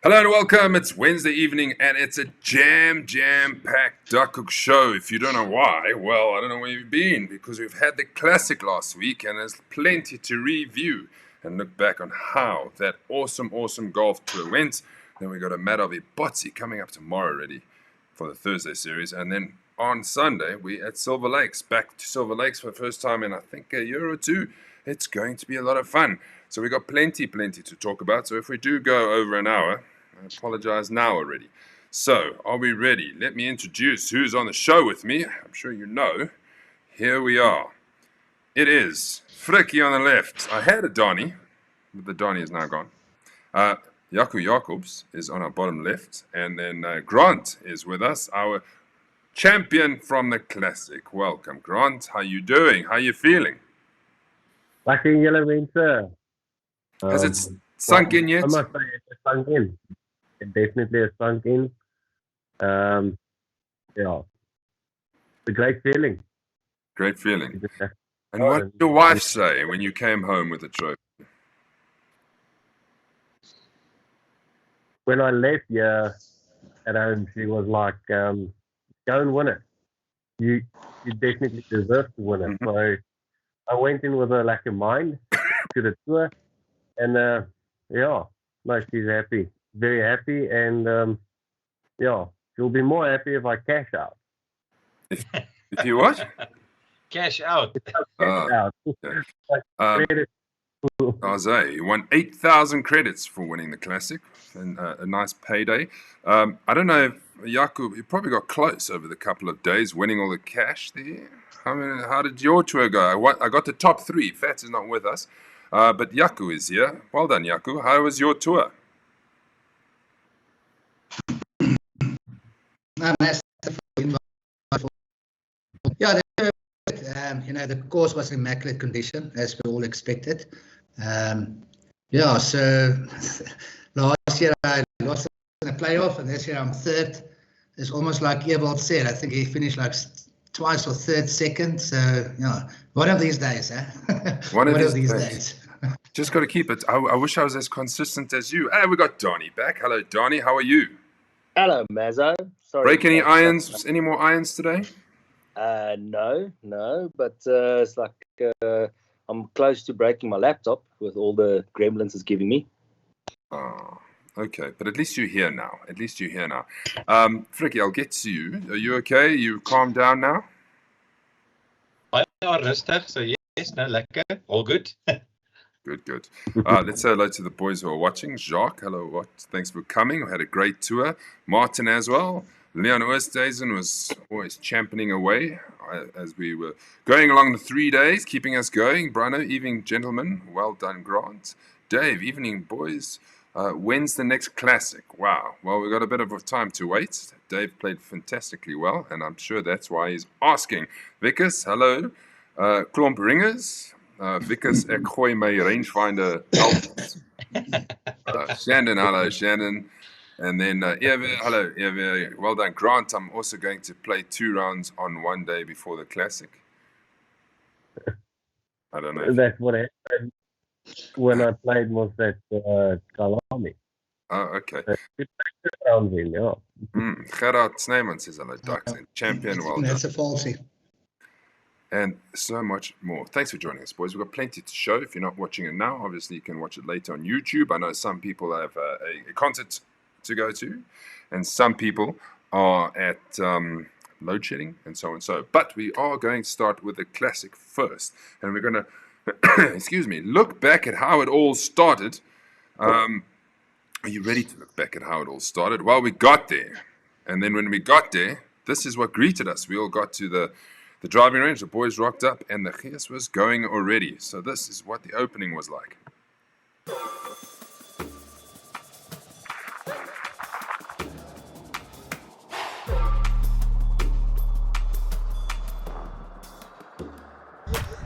Hello and welcome. It's Wednesday evening and it's a jam-packed Duckhook show. If you don't know why, well, I don't know where you've been, because we've had the Classic last week and there's plenty to review and look back on how that awesome golf tour went. Then we got a matter of Ebotse coming up tomorrow already for the Thursday series. And then on Sunday, we at Silverlakes, back to Silverlakes for the first time in I think a year or two. It's going to be a lot of fun. So we got plenty to talk about. So if we do go over an hour, I apologize now already. So, are we ready? Let me introduce who's on the show with me. I'm sure you know. Here we are. It is Frikkie on the left. I had a Donnie, but the Donnie is now gone. Jaco Jacobs is on our bottom left. And then Grant is with us, our champion from the Classic. Welcome, Grant. How you doing? How you feeling? Lucky yellow winter. Has it sunk in yet? I must say it's sunk in. It definitely has sunk in. Yeah. It's a great feeling. Great feeling. And what did your wife say when you came home with the trophy? When I left here at home, she was like, go and win it. You definitely deserve to win it. So I went in with a lack of mind to the tour. And she's happy. Very happy, and she'll be more happy if I cash out. If you what? Cash out. Jose, you won 8,000 credits for winning the Classic, and a nice payday. I don't know if Jaco, you probably got close over the couple of days, winning all the cash there. I mean, how did your tour go? I got the top three. Fats is not with us, but Jaco is here. Well done, Jaco. How was your tour? The course was in immaculate condition, as we all expected. So last year I lost in a playoff, and this year I'm third. It's almost like Ebotse said. I think he finished like twice or second. So one of these days, One of these days. Just got to keep it. I wish I was as consistent as you. Hey, we got Donnie back. Hello, Donnie. How are you? Hello, Mazzo. Sorry. Break any irons? Any more irons today? No, but it's like I'm close to breaking my laptop with all the gremlins it's giving me. Oh, okay. But at least you're here now. Frikkie, I'll get to you. Are you okay? You calmed down now? Rustig, so yes, no, lekker, all good. Good. Let's say hello to the boys who are watching. Jacques, hello, thanks for coming. We had a great tour. Martin as well. Leon Oosthuizen was always championing away as we were going along the 3 days, keeping us going. Bruno, evening, gentlemen. Well done, Grant. Dave, evening, boys. When's the next Classic? Wow. Well, we've got a bit of time to wait. Dave played fantastically well, and I'm sure that's why he's asking. Vickers, hello. Klomp Ringers. Vickers, ek gooi my rangefinder help. Shannon, hello, Shannon. And then hello, Eva. Well done, Grant. I'm also going to play 2 rounds on one day before the Classic. I don't know. That's what happened when I played was that Kalami. Oh, okay. Rounds in, yeah. Gerard Snyman says hello, Ducks, and champion. Well done. That's a falsie. And so much more. Thanks for joining us, boys. We've got plenty to show. If you're not watching it now, obviously you can watch it later on YouTube. I know some people have a concert to go to, and some people are at load shedding and so on. But we are going to start with the Classic first, and we're going to, look back at how it all started. Are you ready to look back at how it all started? Well, we got there, and then when we got there, this is what greeted us. We all got to the driving range, the boys rocked up, and the gears was going already. So this is what the opening was like.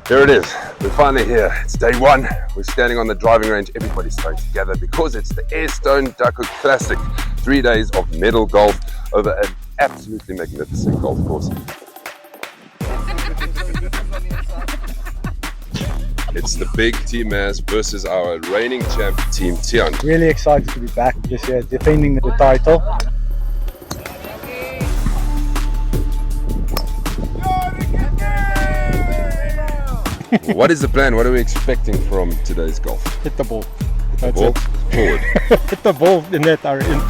Here it is. We're finally here. It's day one. We're standing on the driving range. Everybody's thrown together because it's the Aerstone Duckhook Classic. 3 days of medal golf over an absolutely magnificent golf course. It's the big Team Maz versus our reigning champ, Team Tian. Really excited to be back this year, defending the title. What is the plan? What are we expecting from today's golf? Hit the ball. The That's ball it. forward. Hit the ball in that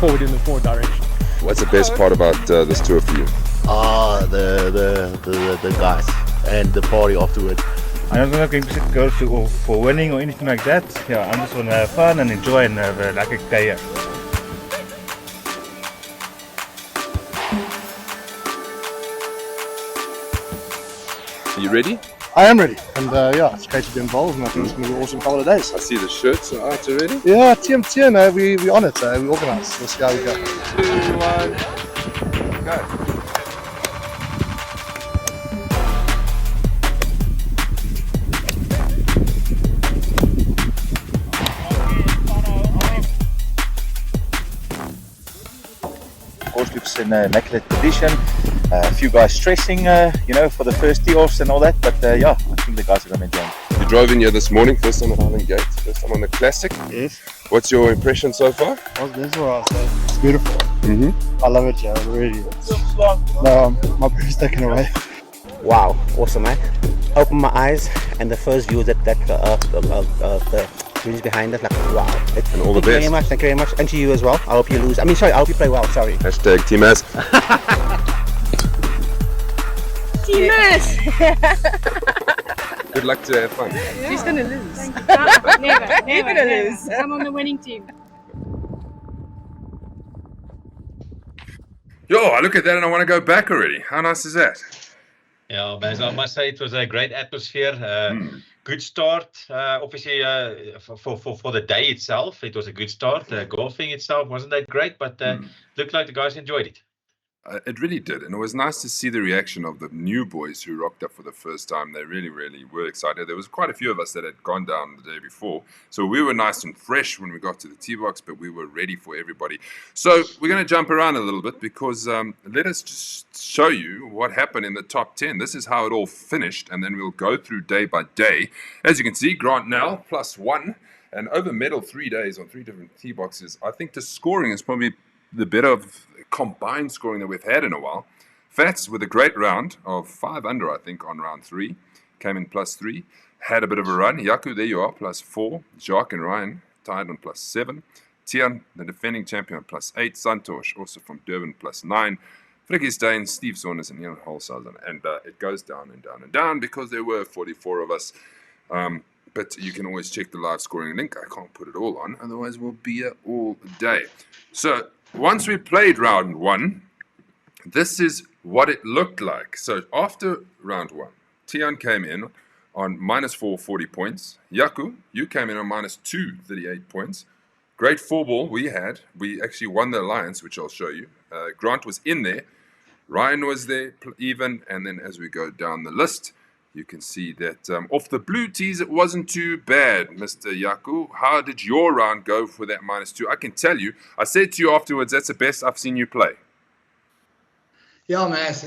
forward in the forward direction. What's the best part about this tour for you? The guys and the party afterwards. I'm not going to go to for winning or anything like that. Yeah, I'm just going to have fun and enjoy and have a lekker day here. Are you ready? I am ready, and yeah, it's great to be involved, and I think it's going to be an awesome couple of days. I see the shirts are out already. Yeah, TM, we on it, we organise. We'll see how we go. 2, 1, go. Course looks in immaculate condition. A few guys stressing, for the first tee-offs and all that. But yeah, I think the guys are going to enjoy it. You drove in here this morning, first time at Highland Gate, first time on the Classic. Yes. What's your impression so far? This was it's beautiful. Mm-hmm. I love it, yeah, really. No, my breath is taken away. Wow, awesome, man. Opened my eyes, and the first view that the greens behind us, like wow. And all the Thank you very best. much, thank you very much. And to you as well. I hope you lose. I hope you play well, sorry. Hashtag Team Maz. Team Maz! Good luck to have fun. She's gonna lose. Never. You're gonna lose. I'm on the winning team. Yo, I look at that and I want to go back already. How nice is that? Yeah, Maz, I must say it was a great atmosphere. Good start. Obviously, for the day itself, it was a good start. Golfing itself wasn't that great, but looked like the guys enjoyed it. It really did, and it was nice to see the reaction of the new boys who rocked up for the first time. They really, really were excited. There was quite a few of us that had gone down the day before, so we were nice and fresh when we got to the tee box, but we were ready for everybody. So we're going to jump around a little bit because let us just show you what happened in the top 10. This is how it all finished, and then we'll go through day by day. As you can see, Grant Nell +1, and over medal 3 days on 3 different tee boxes. I think the scoring is probably the better of combined scoring that we've had in a while. Fats with a great round of 5 under, I think, on round 3. Came in +3. Had a bit of a run. Yaku, there you are, +4. Jacques and Ryan tied on +7. Tian, the defending champion, +8. Santosh, also from Durban, +9. Frikkie Steyn, Steve Saunders, and Ian Holshausen. And it goes down and down and down because there were 44 of us. But you can always check the live scoring link. I can't put it all on, otherwise we'll be here all day. So once we played round 1, this is what it looked like. So after round 1, Tian came in on -4, 40 points. Yaku, you came in on -2, 38 points. Great 4-ball we had. We actually won the alliance, which I'll show you. Grant was in there. Ryan was there, even. And then as we go down the list, you can see that off the blue tees, it wasn't too bad, Mr. Yaku. How did your round go for that -2? I can tell you, I said to you afterwards, that's the best I've seen you play. Yeah, Maz,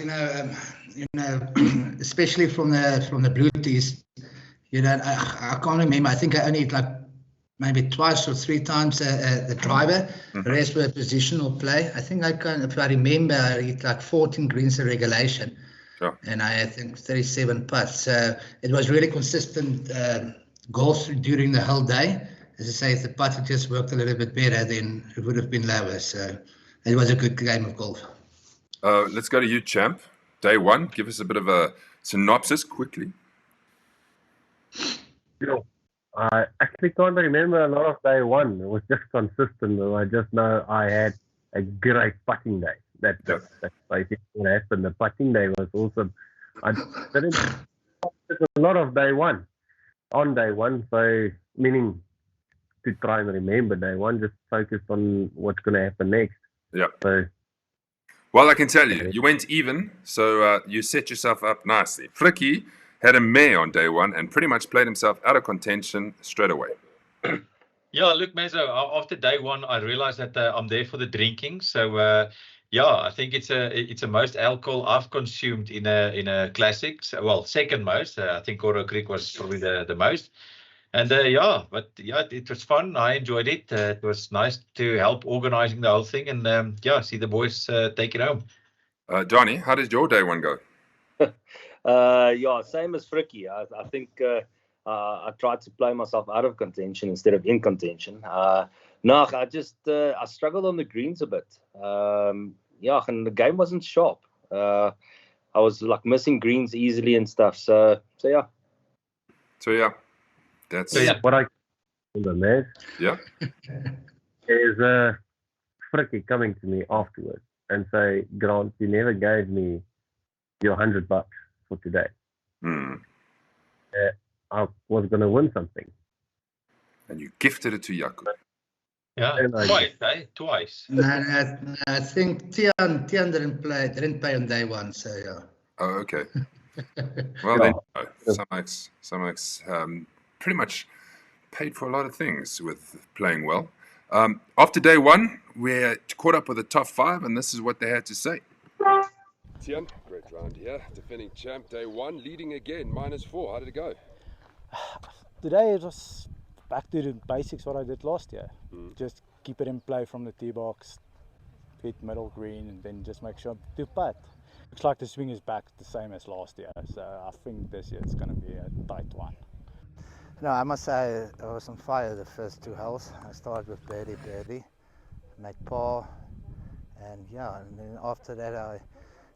especially from the blue tees, I can't remember. I think I only maybe twice or 3 times the driver. The rest were positional play. I think if I remember, I hit 14 greens in regulation. Sure. And I think 37 putts. So it was really consistent golf during the whole day. As I say, if the putt had just worked a little bit better, then it would have been lower. So it was a good game of golf. Let's go to you, champ. Day 1, give us a bit of a synopsis quickly. I actually can't remember a lot of day 1. It was just consistent. I just know I had a great putting day. That's basically what happened. The putting day was awesome. I didn't a lot of day 1 on day 1, so meaning to try and remember day 1, just focus on what's going to happen next. Yeah. So, well, I can tell you, you went even, so you set yourself up nicely. Frikkie had a mare on day 1 and pretty much played himself out of contention straight away. Yeah, look, Mezo, after day 1, I realized that I'm there for the drinking. So, Yeah, I think it's a most alcohol I've consumed in a classic. So, well, second most. I think Coral Creek was probably the most. And it was fun. I enjoyed it. It was nice to help organizing the whole thing, and see the boys take it home. Johnny, how did your day one go? Same as Fricky. I think I tried to play myself out of contention instead of in contention. I struggled on the greens a bit. And the game wasn't sharp. I was like missing greens easily and stuff. So yeah. That's what I remember, man. Yeah. Is Fricky coming to me afterwards and say, Grant, you never gave me your $100 for today. I was going to win something. And you gifted it to Jaco. Yeah, twice. No, I think Tian didn't pay on day one, so yeah. Oh, okay. Well, then, Samex pretty much paid for a lot of things with playing well. After day one, we're caught up with the top 5, and this is what they had to say. Tian, great round here. Defending champ day one, leading again, -4. How did it go? Today it was back to the basics what I did last year. Just keep it in play from the tee box, hit middle green, and then just make sure to putt. Looks like the swing is back the same as last year, so I think this year it's going to be a tight one. No, I must say I was on fire the first 2 holes. I started with birdie, made par, and then after that I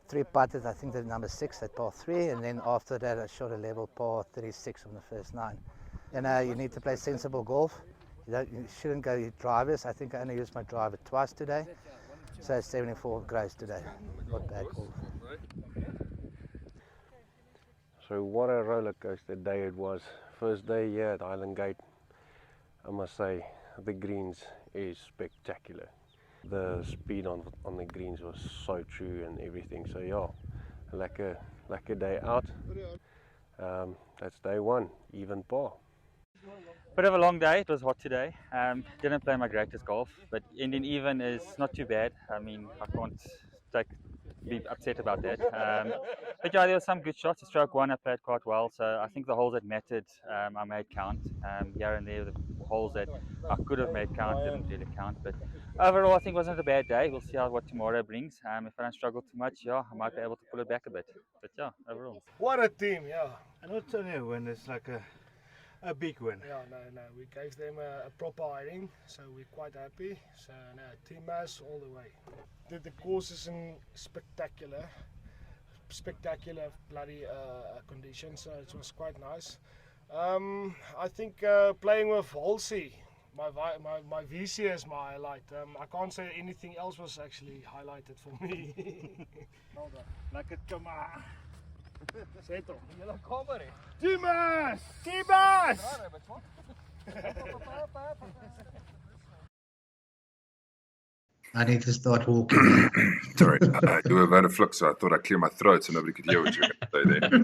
3 putted, I think the number 6 at par 3, and then after that I shot a level par 36 on the first 9. You need to play sensible golf. You shouldn't go your drivers. I think I only used my driver twice today, so it's 74 grays today. Not bad golf. So what a roller coaster day it was. First day here at Island Gate, I must say the greens is spectacular. The speed on the greens was so true and everything. So like a day out. That's day one, even par. Bit of a long day. It was hot today. Didn't play my greatest golf, but ending even is not too bad. I mean, I can't be upset about that. But there were some good shots. Stroke 1, I played quite well, so I think the holes that mattered, I made count. Here and there, the holes that I could have made count didn't really count. But overall, I think it wasn't a bad day. We'll see what tomorrow brings. If I don't struggle too much, I might be able to pull it back a bit. But overall. What a team, And not only a win, it's like a big win. No, we gave them a proper hiring, so we're quite happy. So team mass all the way. The course is in spectacular bloody conditions, so it was quite nice. I think playing with Halsey, my VC is my highlight. I can't say anything else was actually highlighted for me. Lekker kom aan. Settle. Julle kamer hè. Timas! I need to start walking. Sorry, you were about to flip, so I thought I'd clear my throat so nobody could hear what you were going to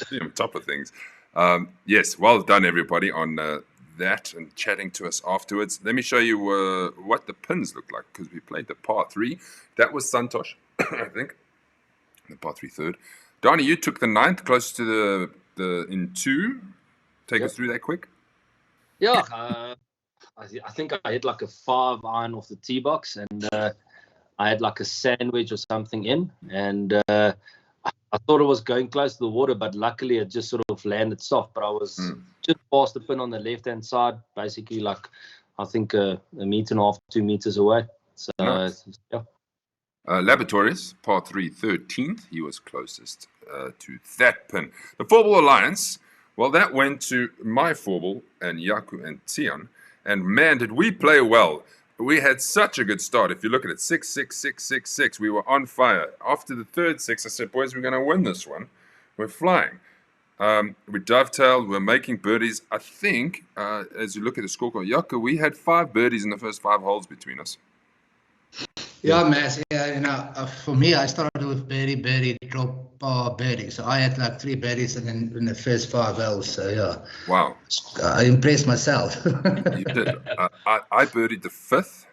say there. On top of things. Yes, well done everybody on that and chatting to us afterwards. Let me show you what the pins look like, because we played the par 3. That was Santosh, I think. The par 3 third. Donnie, you took the 9th, close to the in 2. Take us through that quick. Yeah, I think I hit like a 5-iron off the tee box, and I had like a sandwich or something in, and I thought it was going close to the water, but luckily it just sort of landed soft. But I was just past the pin on the left-hand side, basically like I think a meter and a half, 2 meters away. So nice. Laboratories, par 3, 13th. He was closest to that pin. The 4-ball alliance, well, that went to my 4-ball and Jaco and Tian. And man, did we play well. We had such a good start. If you look at it, 6, 6, 6, 6, 6. We were on fire. After the third 6, I said, boys, we're going to win this one. We're flying. We dovetailed. We're making birdies. I think, as you look at the scorecard, Jaco, we had 5 birdies in the first 5 holes between us. Yeah, Mass. Yeah, for me, I started with birdie, drop, par, birdie. So I had like 3 birdies and then in the first 5 holes. So yeah. Wow. I impressed myself. You did. I birdied the 5th,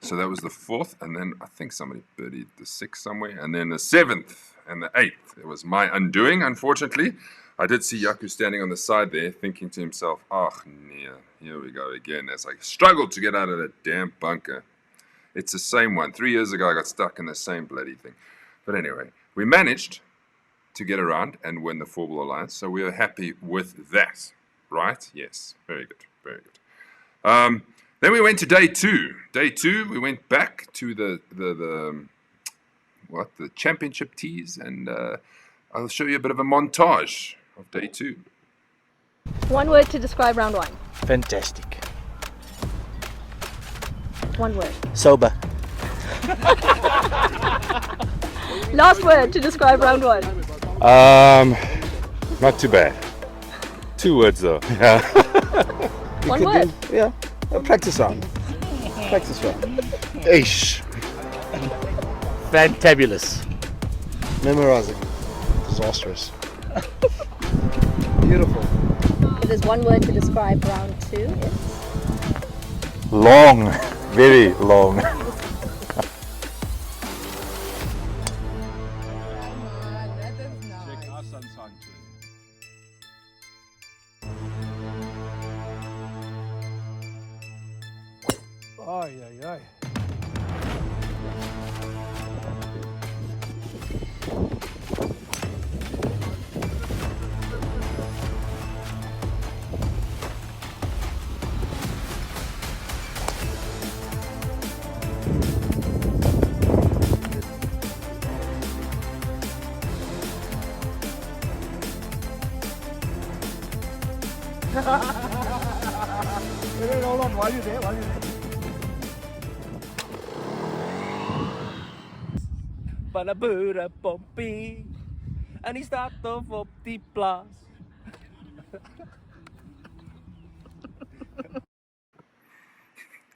So that was the 4th, and then I think somebody birdied the 6th somewhere, and then the 7th and the 8th. It was my undoing, unfortunately. I did see Yaku standing on the side there, thinking to himself, "Oh, yeah, here we go again," as I struggled to get out of that damn bunker. It's the same one. 3 years ago, I got stuck in the same bloody thing. But anyway, we managed to get around and win the 4-Ball Alliance, so we are happy with that, right? Yes, very good, very good. Then we went to day 2. Day 2, we went back to the championship tees, and I'll show you a bit of a montage of day 2. One word to describe round 1. Fantastic. One word. Sober. Last word to describe round 1. Not too bad. 2 words though. Yeah. One word. Yeah. A practice round. Practice round. Ish. Fantabulous. Memorizing. Disastrous. Beautiful. If there's one word to describe round 2, it's Long. Very long. Ay, ay, ay. Hold on, while you're there, Panabura Pompey, and he started off up the plus.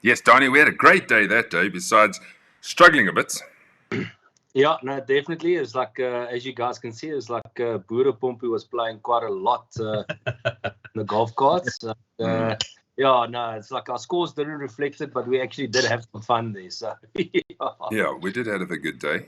Yes, Donnie, we had a great day that day, besides struggling a bit. Yeah, no, definitely. It's like, as you guys can see, it's like Boere Pompey was playing quite a lot in the golf carts. Yeah, no, it's like our scores didn't reflect it, but we actually did have some fun there. So, Yeah, we did have a good day.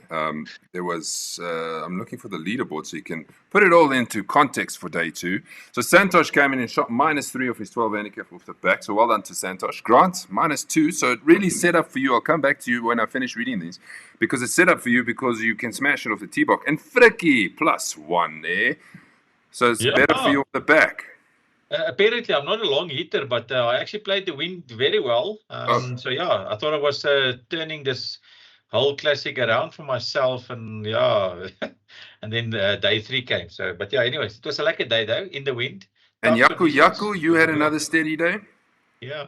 There was, I'm looking for the leaderboard so you can put it all into context for day 2. So Santosh came in and shot -3 off his 12 handicap off the back. So well done to Santosh. Grant, -2. So it really set up for you. I'll come back to you when I finish reading these, because it's set up for you because you can smash it off the tee box. And Frikkie, +1 there. So it's better for you off the back. Apparently, I'm not a long hitter, but I actually played the wind very well. So yeah, I thought I was turning this whole classic around for myself, and yeah, and then day 3 came. So, but yeah, anyways, it was a lekker day though, in the wind. And Tough Yaku, conditions. you had another steady day? Yeah.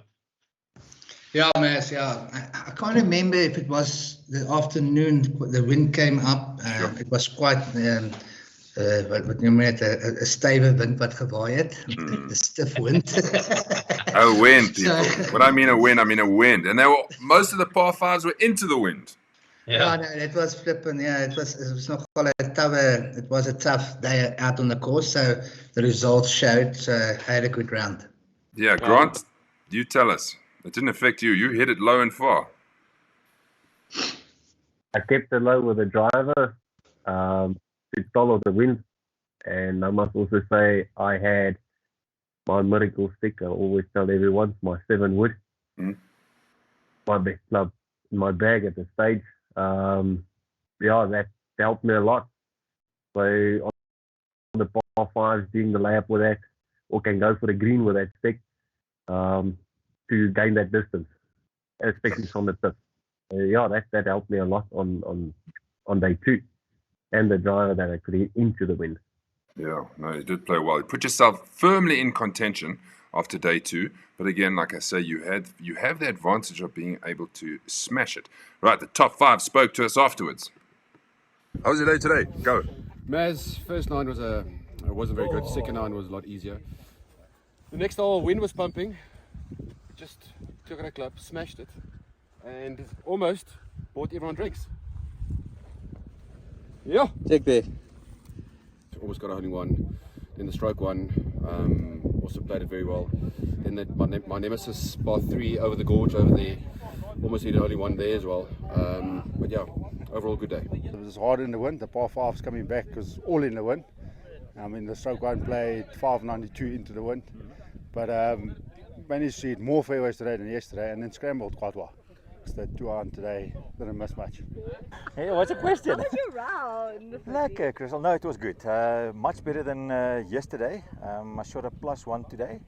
Yeah, Mas, yeah. I can't remember if it was the afternoon, the wind came up. It was quite, wat noem jy dit, 'n stywe wind wat gewaai het. 'n stiff wind. A wind, people. When I mean a wind, I mean a wind. And most of the par 5s were into the wind. Yeah, no, it was flipping. Yeah, it was nogal 'n tough. It was a tough day out on the course, so the results showed. So I had a good round. Yeah, Grant, you tell us. It didn't affect you. You hit it low and far. I kept it low with the driver to follow the wind, and I must also say I had my miracle stick. I always tell everyone my 7 wood, my best club in my bag at the stage. Yeah, that helped me a lot. So on the par 5s, doing the layup with that, or can go for the green with that stick to gain that distance, especially from the tip. Yeah, that helped me a lot on day 2, and the driver that I could hit into the wind. Yeah, no, you did play well. You put yourself firmly in contention after day 2. But again, like I say, you have the advantage of being able to smash it. Right, the top 5 spoke to us afterwards. How was your day today? Go. Maz, first 9 wasn't very good. Second 9 was a lot easier. The next hole, wind was pumping. Just took it a club, smashed it, and almost bought everyone drinks. Yeah. Check there. Almost got a holding 1. Then the stroke 1, also played it very well. Then my nemesis, par 3 over the gorge over there. almost the only one there as well. But yeah, overall good day. It was hard in the wind. The par 5's coming back because all in the wind. I mean, the stroke one played 592 into the wind, but managed to hit more fairways today than yesterday, and then scrambled quite well. Because the 2-iron today didn't miss much. Hey, what's the question? How was your round? Lekker, Crystal. No, it was good. Much better than yesterday. I shot a +1 today.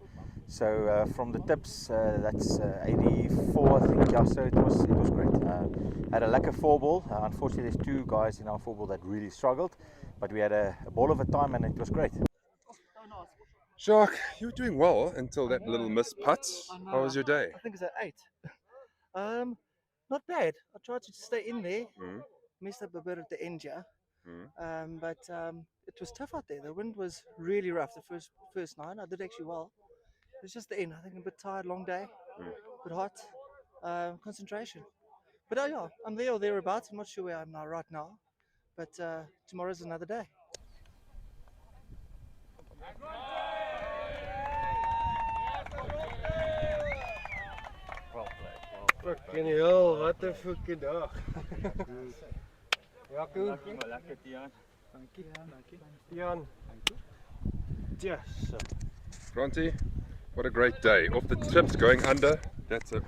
So from the tips, that's 84, I think. Yeah, so it was great. Had a lekker 4-ball. Unfortunately, there's 2 guys in our 4-ball that really struggled, but we had a ball of a time and it was great. Jacques, you were doing well until that little missed putt. How was your day? I think it's at 8. Not bad. I tried to stay in there. Messed up a bit at the end, yeah. But it was tough out there. The wind was really rough. The first 9, I did actually well. It was just the end. I think a bit tired, long day, a bit hot, concentration. But yeah, I'm there or thereabouts. I'm not sure where I am now right now, but tomorrow's another day. Fucking hell, wat 'n fucking dag. Jaco. Dankie. Jan. Yes. Granty, what a great day. Off the tips, going under. That's an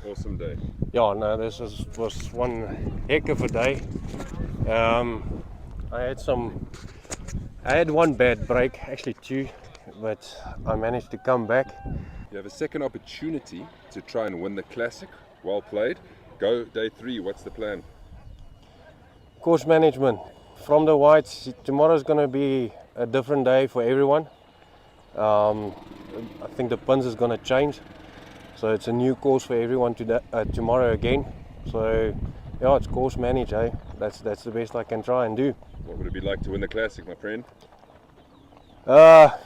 awesome day. Yeah, no, this was one heck of a day. I had one bad break, actually 2, but I managed to come back. You have a second opportunity to try and win the Classic. Well played. Go day 3. What's the plan? Course management. From the whites, tomorrow's going to be a different day for everyone. I think the pins is going to change. So it's a new course for everyone tomorrow again. So yeah, it's course manage, eh? That's the best I can try and do. What would it be like to win the Classic, my friend? Yeah,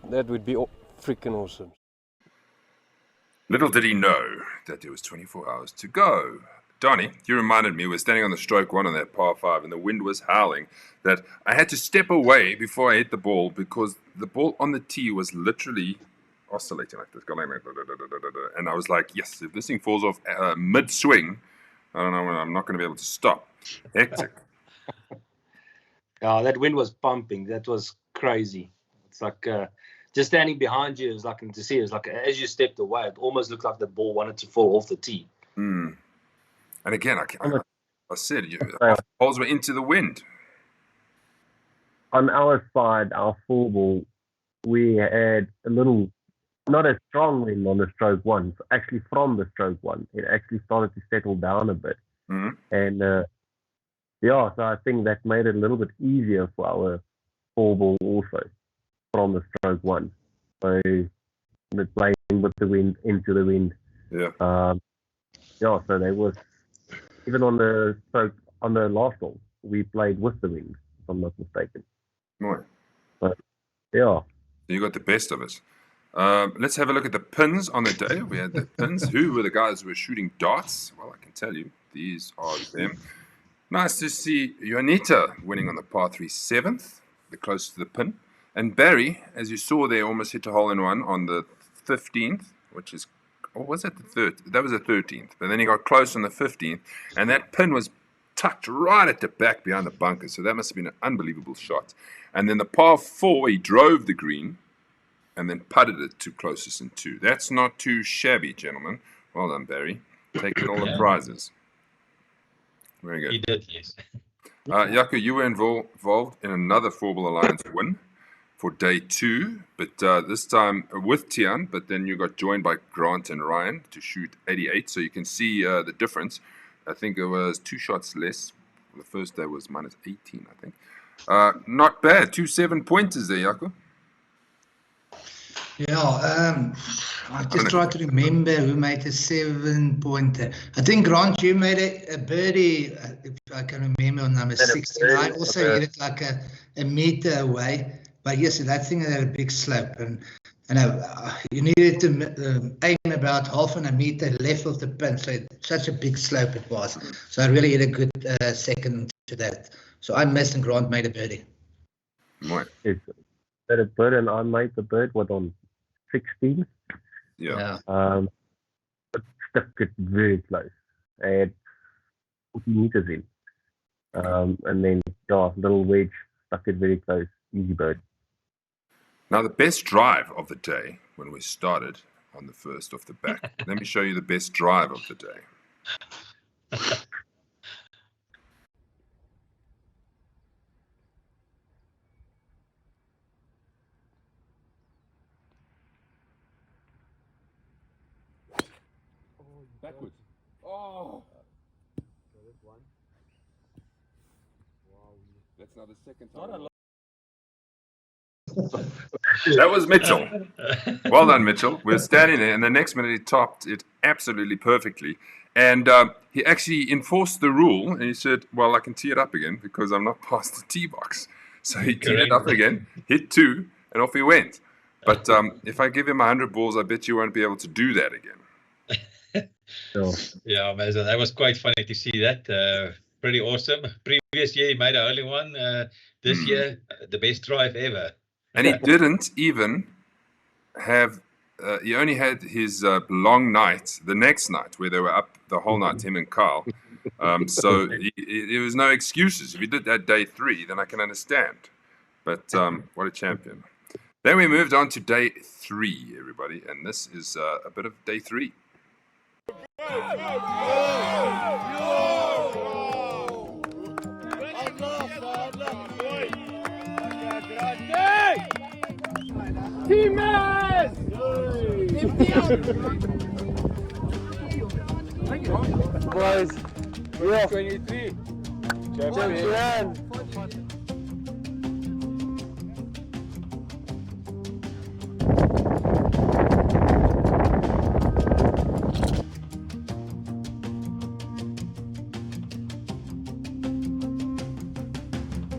that would be freaking awesome. Little did he know that there was 24 hours to go. Donnie, you reminded me, we were standing on the stroke 1 on that par 5 and the wind was howling, that I had to step away before I hit the ball because the ball on the tee was literally oscillating like this, going like, and I was like, yes, if this thing falls off mid-swing, I don't know, I'm not going to be able to stop. Hectic. Yeah, that wind was pumping. That was crazy. It's like just standing behind you, it was like to see. It was like as you stepped away, it almost looked like the ball wanted to fall off the tee. And again, I said, holes were into the wind. On our side, our 4-ball, we had a little, not a strong wind on the stroke 1. So actually, from the stroke 1, it actually started to settle down a bit. And yeah, so I think that made it a little bit easier for our 4-ball also from the stroke 1. So playing with the wind, into the wind. Yeah. Yeah, so there was, even on the last hole, we played with the wind, if I'm not mistaken. Right. But yeah. You got the best of us. Let's have a look at the pins on the day. We had the pins. Who were the guys who were shooting darts? Well, I can tell you, these are them. Nice to see Juanita winning on the par 3 7th, the closest to the pin. And Barry, as you saw there, almost hit a hole-in-one on the 15th, which is, or was that the 3rd? That was the 13th. But then he got close on the 15th, and that pin was tucked right at the back behind the bunker. So that must have been an unbelievable shot. And then the par 4, he drove the green and then putted it to closest in 2. That's not too shabby, gentlemen. Well done, Barry. Taking all the prizes. Very good. He did, yes. Jaco, you were involved in another 4-ball Alliance win for day 2, but this time with Tian, but then you got joined by Grant and Ryan to shoot 88, so you can see the difference. I think it was 2 shots less. The first day was minus 18, I think. Not bad. 2 7-pointers there, Jaco. Yeah, I just try to remember who made a 7-pointer. I think, Grant, you made a birdie, if I can remember, on number 69. Also, hit it like a meter away. But yes, that thing had a big slope. And you needed to aim about half a meter left of the pin. So such a big slope it was. So I really hit a good second to that. So I missed and Grant made a birdie. Right. Is that a bird? And I made the bird, what, on 16? Yeah. But stuck it very close. I had 40 meters in. And then, little wedge, stuck it very close, easy bird. Now, the best drive of the day when we started on the first off the back. Let me show you the best drive of the day. Backwards. Oh! That's now the second time. That was Mitchell. Well done, Mitchell. We're standing there, and the next minute he topped it absolutely perfectly. And he actually enforced the rule, and he said, well, I can tee it up again because I'm not past the tee box. So he teed it up again, hit 2, and off he went. But if I give him 100 balls, I bet you won't be able to do that again. Yeah, Mazza, that was quite funny to see that. Pretty awesome. Previous year, he made a only one. This year, the best drive ever. And he didn't even have, he only had his long night, the next night, where they were up the whole night, him and Carl. So there was no excuses. If he did that day 3, then I can understand. But what a champion. Then we moved on to day 3, everybody. And this is a bit of day 3. Boys, yeah. 23. Champion.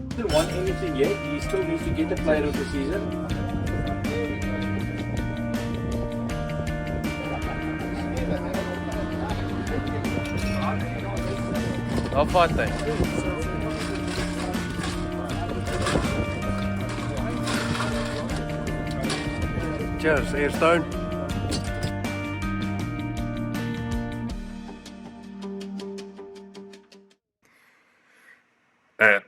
Hasn't won anything yet. He still needs to get the player of the season. How far then? Cheers, Aerstone.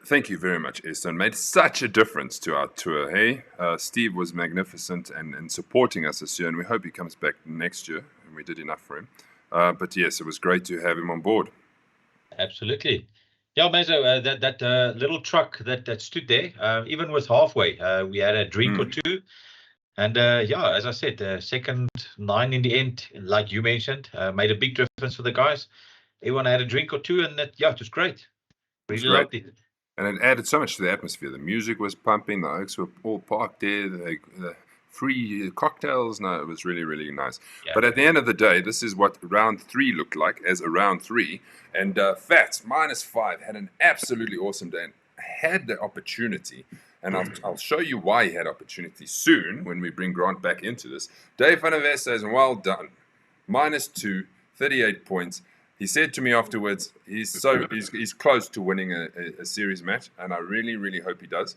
Thank you very much, Aerstone. Made such a difference to our tour, hey? Steve was magnificent and supporting us this year, and we hope he comes back next year, and we did enough for him. But yes, it was great to have him on board. Absolutely. Yeah, Mazzo, that little truck that stood there, even with halfway, we had a drink or two. And yeah, as I said, second 9 in the end, like you mentioned, made a big difference for the guys. Everyone had a drink or two, and it was great. Really loved it. And it added so much to the atmosphere. The music was pumping. The Oaks were all parked there. The free cocktails. No, it was really, really nice. Yeah. But at the end of the day, this is what round 3 looked like as a round 3. And Fats, -5, had an absolutely awesome day and had the opportunity. And I'll show you why he had opportunity soon when we bring Grant back into this. Dave van der West says, well done. -2, 38 points. He said to me afterwards, he's close to winning a series match, and I really, really hope he does.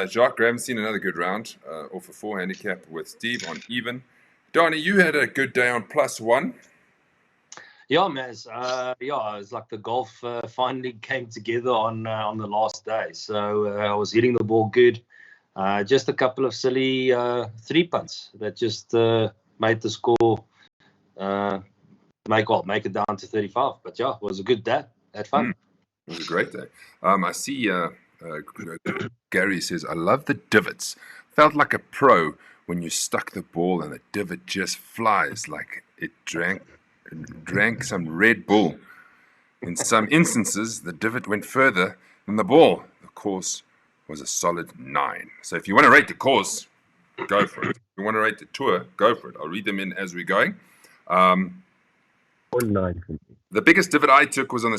Jacques Gravenstein, another good round, off a 4 handicap with Steve on even. Donnie, you had a good day on +1. Yeah, Maz. Yeah, it's like the golf finally came together on the last day. So I was hitting the ball good. Just a couple of silly 3-putts that just made the score make it down to 35. But yeah, it was a good day. Had fun. It was a great day. I see Gary says, I love the divots. Felt like a pro when you stuck the ball and the divot just flies like it drank some Red Bull. In some instances, the divot went further than the ball. The course was a solid 9. So if you want to rate the course, go for it. If you want to rate the tour, go for it. I'll read them in as we're going. 9. The biggest divot I took was on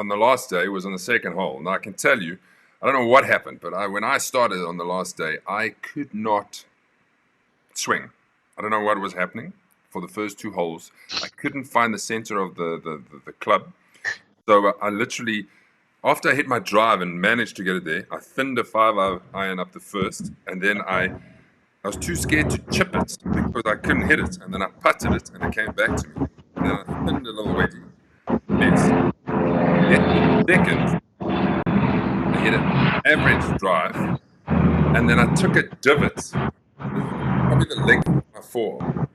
the last day, was on the second hole. Now I can tell you, I don't know what happened, but when I started on the last day, I could not swing. I don't know what was happening for the first 2 holes. I couldn't find the center of the club. So I literally, after I hit my drive and managed to get it there, I thinned a 5-iron up the first, and then I was too scared to chip it because I couldn't hit it, and then I putted it, and it came back to me. and then I thinned a little wedgie. Yes. Second, I hit an average drive, and then I took a divot, probably the length of my forearm,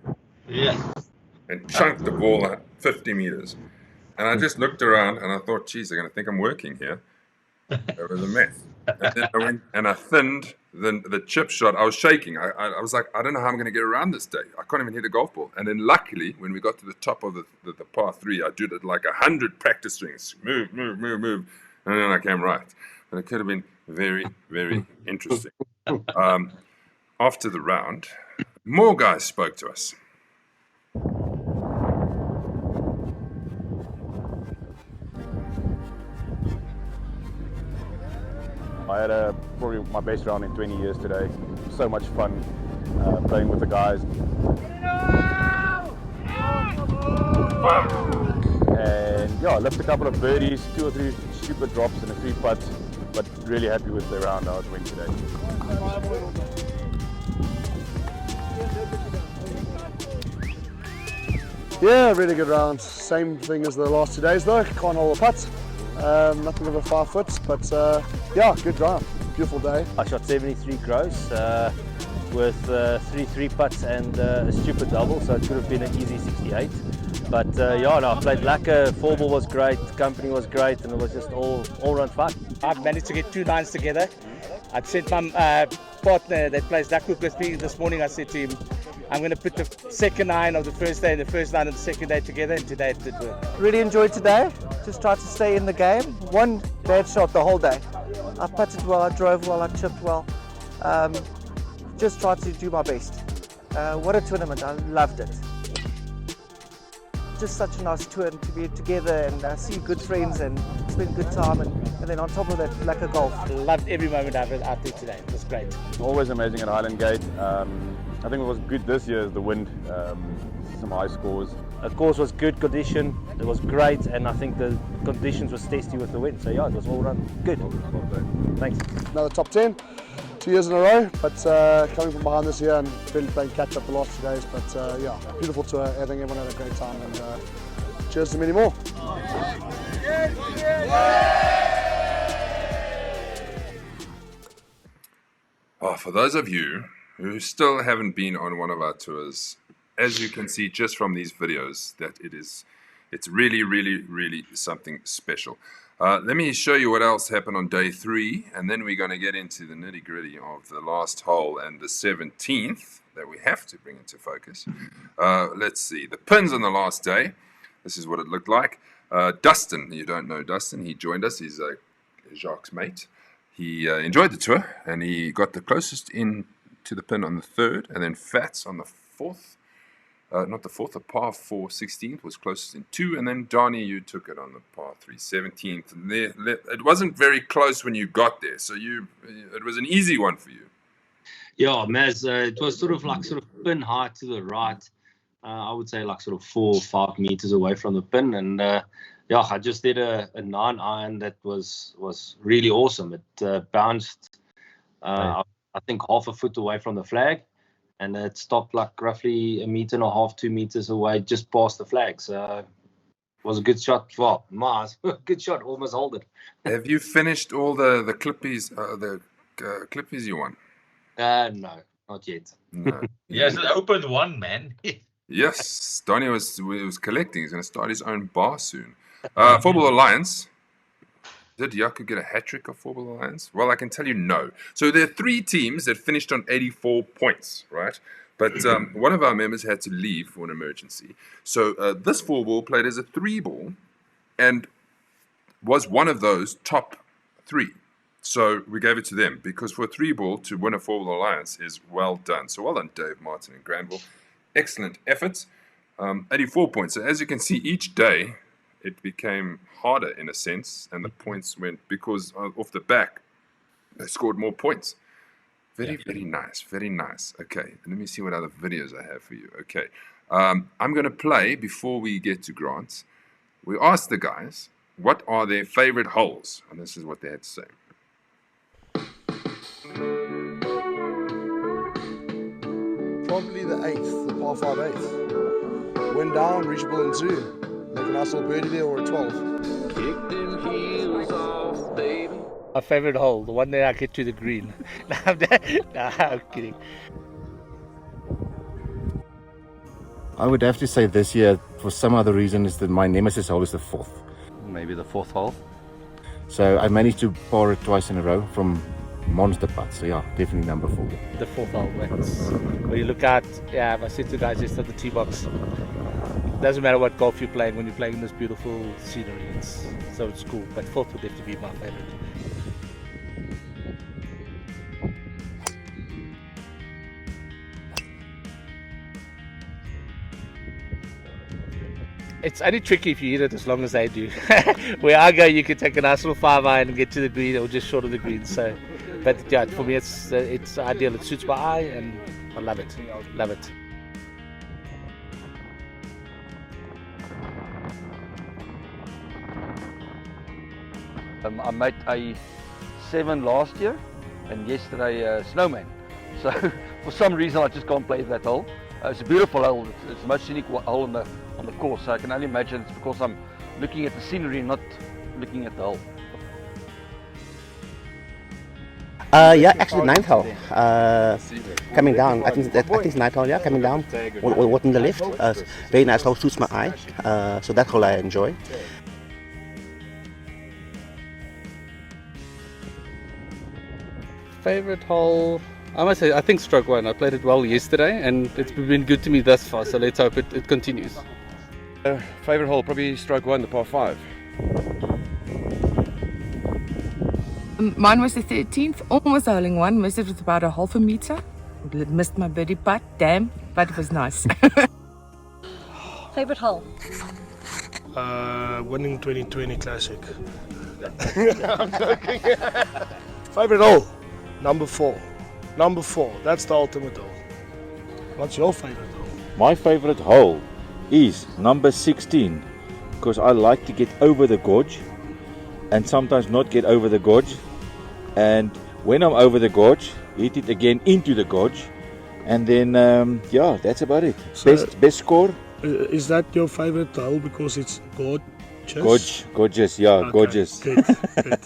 and chunked the ball at 50 meters. And I just looked around and I thought, geez, they're going to think I'm working here. It was a mess. And then I went and I thinned the chip shot. I was shaking. I was like, I don't know how I'm going to get around this day. I can't even hit a golf ball. And then luckily, when we got to the top of the par 3, I did it like 100 practice swings. Move, move, move, move. And then I came right. But it could have been very, very interesting. After the round, more guys spoke to us. I had probably my best round in 20 years today. So much fun playing with the guys. And yeah, I left a couple of birdies, 2 or 3 stupid drops and a 3 putt, but really happy with the round I was winning today. Yeah, really good round. Same thing as the last 2 days though. Can't hold a putt. Nothing over 5 foot, but yeah, good round. Beautiful day. I shot 73 gross with 3 putts and a stupid double, so it could have been an easy 68. But yeah, no, I played lacquer, 4-ball was great, company was great, and it was just all round fun. I've managed to get 2 nines together. I've sent my partner that plays Duckhook with me this morning. I said to him, I'm going to put the second 9 of the first day and the first 9 of the second day together, and today it did work. Really enjoyed today. Just tried to stay in the game. One bad shot the whole day. I putted well, I drove well, I chipped well. Just tried to do my best. What a tournament, I loved it. Just such a nice tour to be together and see good friends and spend good time, and then on top of that, like a golf. Loved every moment of it out there today. It was great. Always amazing at Highland Gate. I think what was good this year is the wind, some high scores. The course was good condition, it was great, and I think the conditions was tasty with the wind. So yeah, it was all round good. Thanks. Another top 10, 2 years in a row, but coming from behind this year and been playing catch up the last 2 days. But yeah, beautiful tour. I think everyone had a great time, and cheers to many more. Oh, for those of you who still haven't been on one of our tours, as you can see just from these videos, that it's really, really, really something special. Let me show you what else happened on day 3, and then we're going to get into the nitty-gritty of the last hole and the 17th that we have to bring into focus. Let's see. The pins on the last day. This is what it looked like. Dustin, you don't know Dustin, he joined us. He's Jacques' mate. He enjoyed the tour, and he got the closest in to the pin on the 3rd, and then Fats on the 4th. Not the 4th, the par 4 16th was closest in 2, and then Donnie, you took it on the par 3 17th. And it wasn't very close when you got there, so it was an easy one for you. Yeah, Maz, it was sort of pin high to the right. I would say like sort of 4 or 5 meters away from the pin, and yeah, I just did a 9-iron that was really awesome. It bounced, I think, half a foot away from the flag. And it stopped like roughly 1.5 meters, 2 meters away, just past the flag. So it was a good shot. Well, Mars, good shot, almost hold it. Have you finished all the clippies, clippies you won? No, not yet. No. Yes, it opened one, man. Yes, Donnie was collecting. He's going to start his own bar soon. 4-Ball Alliance. Did Yaku get a hat-trick of 4-Ball Alliance? Well, I can tell you no. So there are 3 teams that finished on 84 points, right? But one of our members had to leave for an emergency. So this 4-ball played as a 3-ball and was one of those top 3. So we gave it to them because for a 3-ball to win a 4-Ball Alliance is well done. So well done, Dave, Martin, and Granville. Excellent efforts. 84 points. So as you can see, each day it became harder in a sense, and the points went, because off the back, they scored more points. Very nice, very nice. Okay, let me see what other videos I have for you. Okay, I'm going to play, before we get to Grant's, we asked the guys, what are their favorite holes? And this is what they had to say. Probably the 8th, the par 5 8th. Wind down, reachable in 2. Make a nice little birdie there or a 12. My favorite hole, the one that I get to the green. I'm kidding. I would have to say this year, for some other reason, is that my nemesis hole is the 4th. Maybe the 4th hole. So I managed to par it twice in a row from monster putts. So yeah, definitely number 4. The 4th hole. When you look at, I said to the guys just at the tee box, doesn't matter what golf you're playing, when you're playing in this beautiful scenery, it's cool. But 4th would have to be my favorite. It's only tricky if you hit it as long as I do. Where I go, you can take a nice little 5-iron and get to the green, or just short of the green. So, but yeah, for me, it's ideal. It suits my eye, and I love it. Love it. I made a 7 last year, and yesterday a snowman. So for some reason, I just can't play that hole. It's a beautiful hole. It's the most scenic hole on the course. So I can only imagine it's because I'm looking at the scenery, not looking at the hole. Yeah, actually 9th hole. Coming down. I think it's 9th hole. Yeah, coming down. What on the left? Very nice hole, suits my eye. So that hole I enjoy. Favorite hole, I must say, I think stroke 1. I played it well yesterday, and it's been good to me thus far. So let's hope it continues. Favorite hole, probably stroke 1, the par 5. Mine was the 13th, almost a holing one, missed it with about a half a meter. Missed my birdie putt, damn, but it was nice. Favorite hole? Winning 2020 Classic. I'm joking. Favorite hole? Number 4. Number 4, that's the ultimate hole. What's your favorite hole? My favorite hole is number 16, because I like to get over the gorge and sometimes not get over the gorge, and when I'm over the gorge, hit it again into the gorge, and then yeah, that's about it. So, best score. Is that your favorite hole because it's gorgeous? Gorgeous, yeah, okay, gorgeous. Good, good.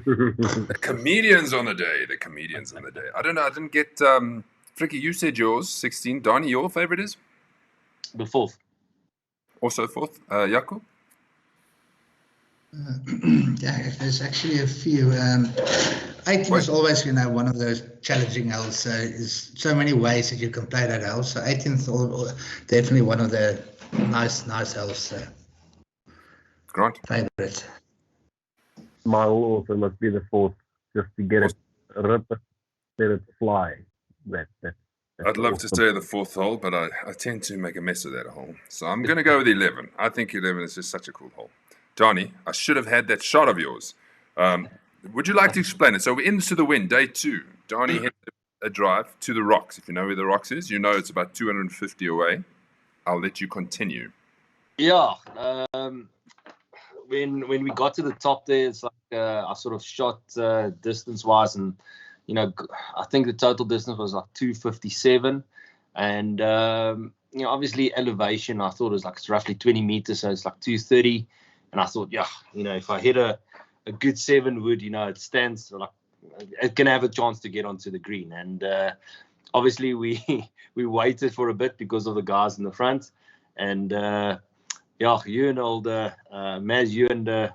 The comedians on the day. The comedians on the day. I don't know. I didn't get. Fricky, you said yours 16. Donnie, your favorite is? The 4th. Also 4th. Jaco? Yeah, there's actually a few. 18 is always, one of those challenging holes. So there's so many ways that you can play that hole. So 18th, definitely one of the nice holes. So. Grant? Favorite. My hole also must be the 4th, just to get it, rip it, let it fly. I'd love to say the 4th hole, but I tend to make a mess of that hole. So I'm going to go with 11. I think 11 is just such a cool hole. Donnie, I should have had that shot of yours. Would you like to explain it? So we're into the wind, day 2. Donnie hit a drive to the rocks. If you know where the rocks is, you know it's about 250 away. I'll let you continue. Yeah. When we got to the top there, it's like I sort of shot distance-wise, and I think the total distance was like 257, and obviously elevation I thought it was like it's roughly 20 meters, so it's like 230, and I thought, if I hit a good 7 wood, it stands like it can have a chance to get onto the green, and obviously we waited for a bit because of the guys in the front, and you and all the Maz, you and the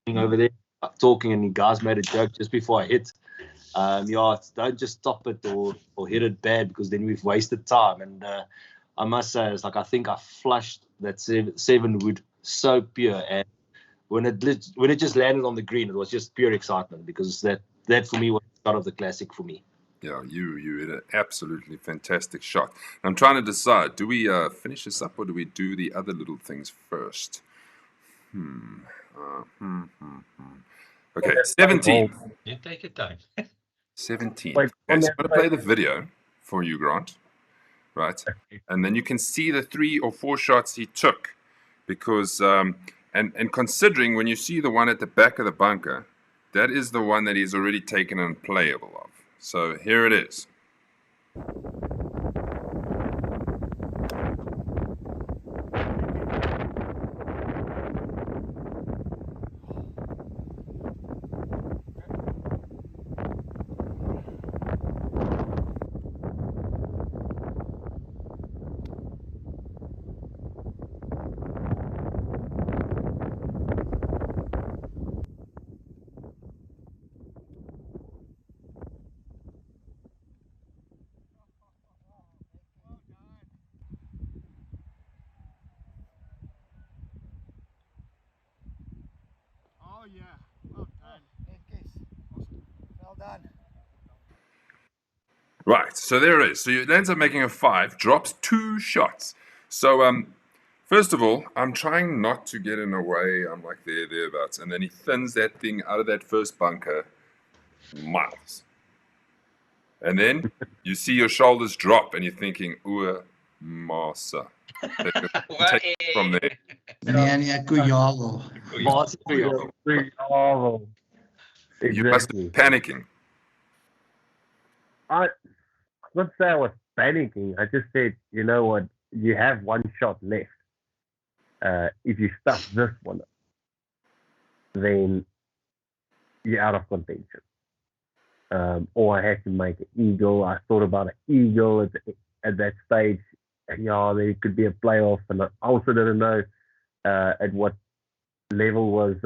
over there talking, and the guys made a joke just before I hit. Don't just stop it or hit it bad, because then we've wasted time. And I must say, it's like I think I flushed that 7 wood so pure, and when it just landed on the green, it was just pure excitement, because that for me was the start of the Classic for me. Yeah, you hit an absolutely fantastic shot. And I'm trying to decide, do we finish this up or do we do the other little things first? Okay, 17. You take your time. 17. Wait, Okay, so I'm going to play the video for you, Grant. Right? And then you can see the 3 or 4 shots he took. Because, and considering when you see the one at the back of the bunker, that is the one that he's already taken and playable of. So here it is. Well done. Right, so there it is. So you ends up making a 5, drops 2 shots. So first of all, I'm trying not to get in the way. I'm like thereabouts, and then he thins that thing out of that first bunker miles. And then you see your shoulders drop, and you're thinking, "Ooh, massa." Take it from there. Nee, Kujalo. You must be panicking. I wouldn't say I was panicking. I just said, you know what? You have one shot left. If you stuff this one, then you're out of contention. Or I had to make an eagle. I thought about an eagle at that stage. Yeah, there could be a playoff, and I also didn't know at what level was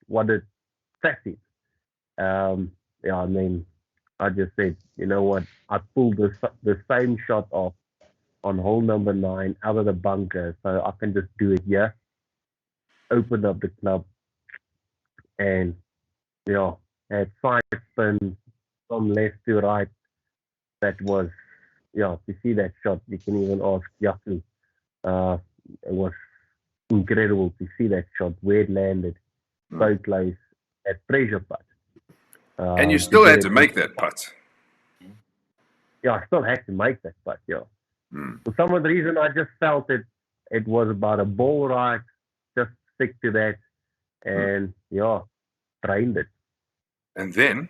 what it affected. And then I just said, you know what? I pulled the same shot off on hole number 9 out of the bunker, so I can just do it here. Open up the club, and had 5 spins from left to right. That was, to see that shot, you can even ask Yaku. It was incredible to see that shot, where it landed, so close, at pressure putt. And you still had to make that putt. Yeah, I still had to make that putt, For some odd reason, I just felt it was about a ball right, just stick to that, and trained it. And then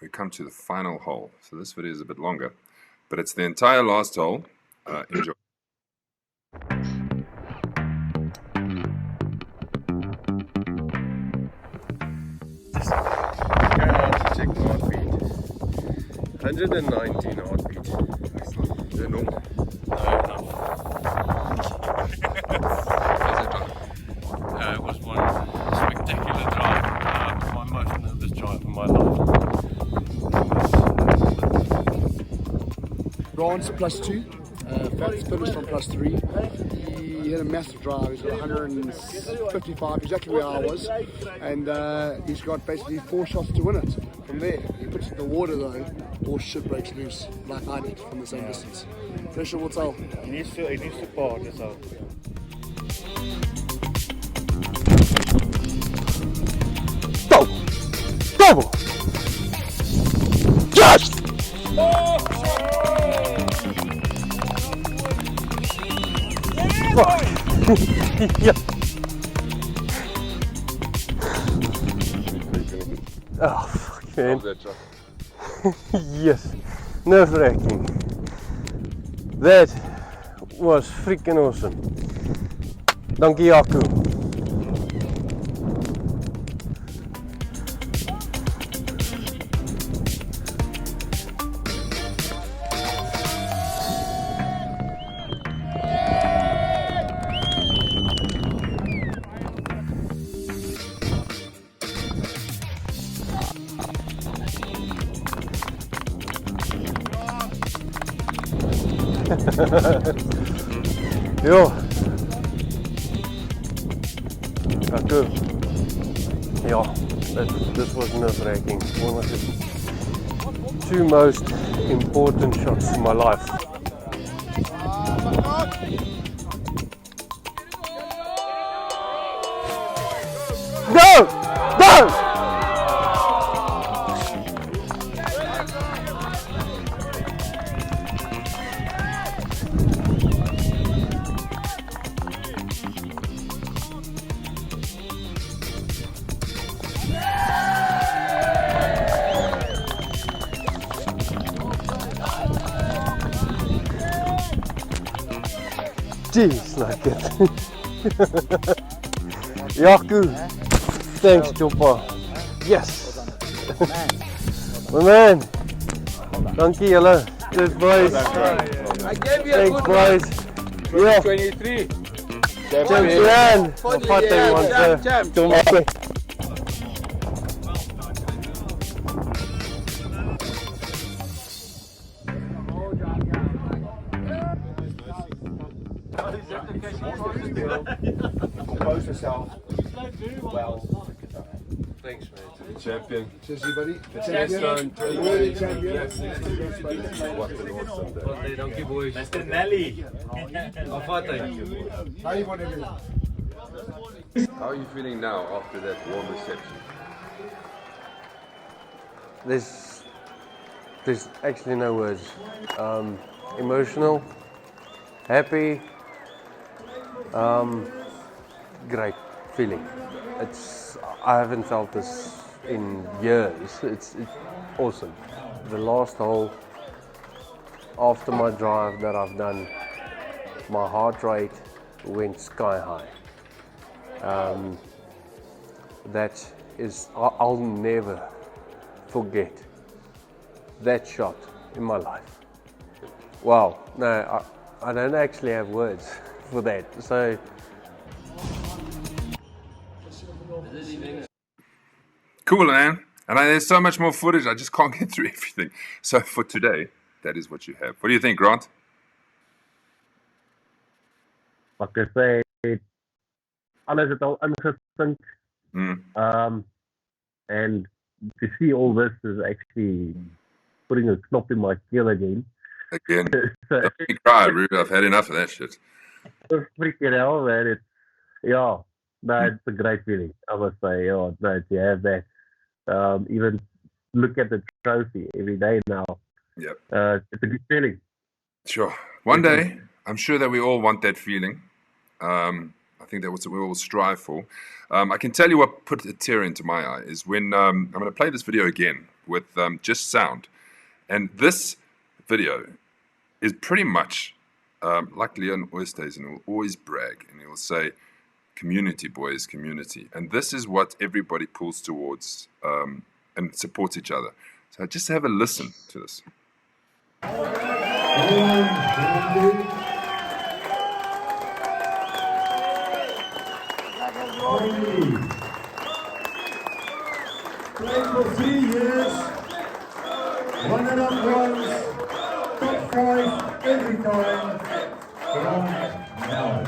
we come to the final hole. So this video is a bit longer, but it's the entire last hole. Enjoy. Check the heartbeat. 119 heartbeat. Is that normal? No, it was one spectacular drive. My most nervous drive of my life. Bronze +2. Fats finished on +3. He had a massive drive. He's got 155, exactly where I was, and he's got basically 4 shots to win it. From there, he puts it in the water though, or shit breaks loose, like I did from the same distance. Pressure will tell. He needs to part this out. Double! Just! Yeah. Oh, fuck, man. Yes, nerve-wracking. That was freaking awesome. Dankie, Jaco. Yo, Jaco. Yeah, this was nerve-wracking. One of the 2 most important shots in my life. Go! Go! Jeez, like it. Jaco, thanks, Chopper. Yes. My man. Dankie julle. Cheers, boys. I gave you thanks, boys. Yeah. 23. Champion. Champ. Compose yourself well. Thanks, mate. Champion. Cheers, you buddy. Aerstone. Worthy champion. What an awesome day. Dankie boys. Mr. Nelly. Afvat hy. How you want to How are you feeling now after that warm reception? There's actually no words. Emotional, happy, great feeling. I haven't felt this in years. It's awesome. The last hole after my drive that I've done, my heart rate went sky high. That is, I'll never forget that shot in my life. Wow, no, I don't actually have words for that. So Cool, man. And there's so much more footage. I just can't get through everything. So for today, that is what you have. What do you think, Grant? Like I say, alles het al ingesink. And to see all this is actually putting a knop in my keel again. Again, don't make me cry, Rude. I've had enough of that shit. Freaking hell, man. It's a great feeling. I must say, to have that. Even look at the trophy every day now. Yep. It's a good feeling. Sure. One day, I'm sure that we all want that feeling. I think that's what we all strive for. I can tell you what put a tear into my eye is when I'm going to play this video again with just sound. And this video is pretty much like Leon always says, and he'll always brag, and he'll say, community, boys, community. And this is what everybody pulls towards and supports each other. So just have a listen to this. Played for 3 years, 1.5 ones, top 5 every time. Now.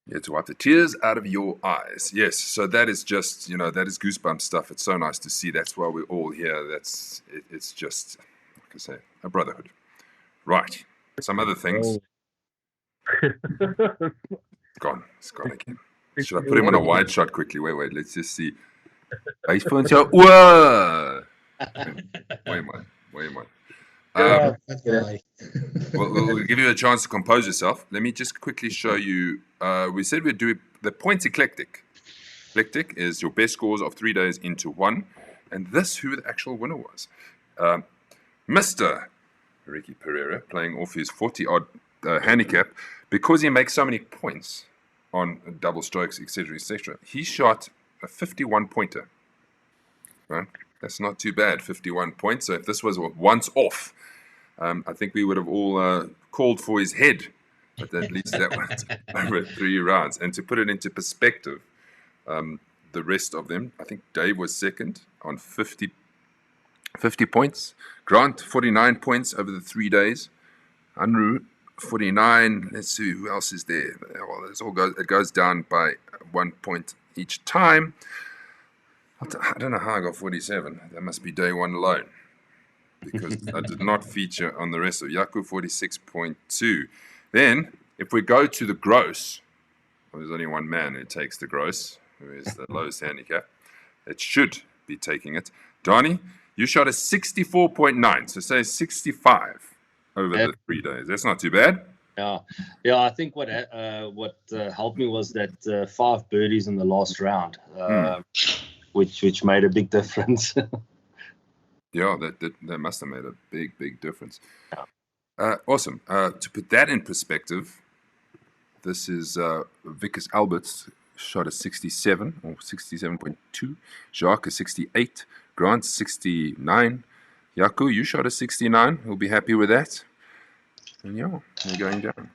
Yeah, to wipe the tears out of your eyes. Yes, so that is just, that is goosebump stuff. It's so nice to see. That's why we're all here. It's just, like I say, a brotherhood. Right. Some other things. Gone. It's gone again. Should I put him on a wide shot quickly? Wait. Let's just see. Whoa! Wait, man. We'll give you a chance to compose yourself. Let me just quickly show you. We said we'd do the points eclectic. Eclectic is your best scores of 3 days into one. And this, who the actual winner was. Mr. Ricky Pereira, playing off his 40-odd handicap, because he makes so many points on double strokes, etc., etc. He shot a 51-pointer. Right? That's not too bad, 51 points. So if this was once off, I think we would have all called for his head. But at least that was over 3 rounds. And to put it into perspective, the rest of them, I think Dave was second on 50 points. Grant, 49 points over the 3 days. Unruh, 49. Let's see, who else is there? Well, it goes down by 1 point each time. I don't know how I got 47. That must be day one alone. Because I did not feature on the rest of Yaku, 46.2. Then, if we go to the gross, there's only one man who takes the gross, who is the lowest handicap. It should be taking it. Donnie, you shot a 64.9, so say 65 over the 3 days. That's not too bad. Yeah. I think what helped me was that 5 birdies in the last round, which made a big difference. Yeah, that must have made a big difference. Awesome. To put that in perspective, this is Vickers Alberts shot a 67 or 67.2. Jacques a 68. Grant 69. Yaku, you shot a 69. We'll be happy with that. And yeah, you're going down.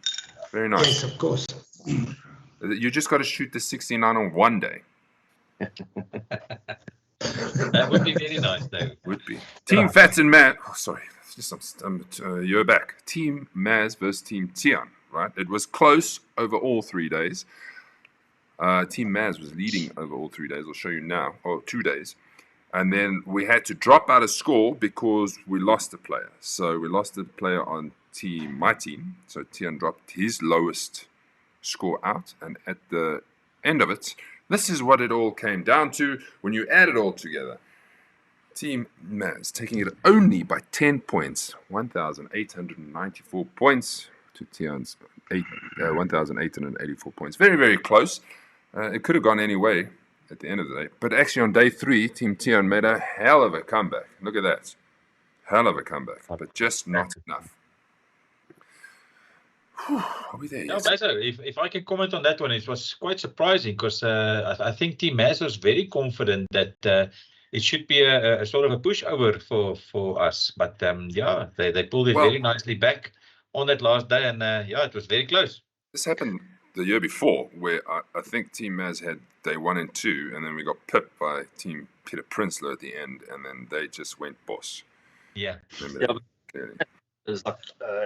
Very nice. Yes, of course. You just got to shoot the 69 on one day. That would be very nice, though. Would be. Team Fats and Maz. Oh, sorry. You're back. Team Maz versus Team Tian, right? It was close over all 3 days. Team Maz was leading over all 3 days. I'll show you now. Or 2 days. And then we had to drop out a score because we lost a player. So we lost a player on my team. So Tian dropped his lowest score out. And at the end of it, this is what it all came down to when you add it all together. Team Maz taking it only by 10 points, 1,894 points to Tian's 1,884 points. Very, very close. It could have gone any way at the end of the day. But actually on day 3, Team Tian made a hell of a comeback. Look at that. Hell of a comeback, but just not enough. Are we there yet? No, if I can comment on that one, it was quite surprising because I think Team Maz was very confident that it should be a sort of a pushover for us. But yeah, they pulled it very nicely back on that last day, and yeah, it was very close. This happened the year before, where I think Team Maz had day 1 and 2, and then we got pipped by Team Peter Prinsloo at the end, and then they just went boss. Yeah. Clearly. It's like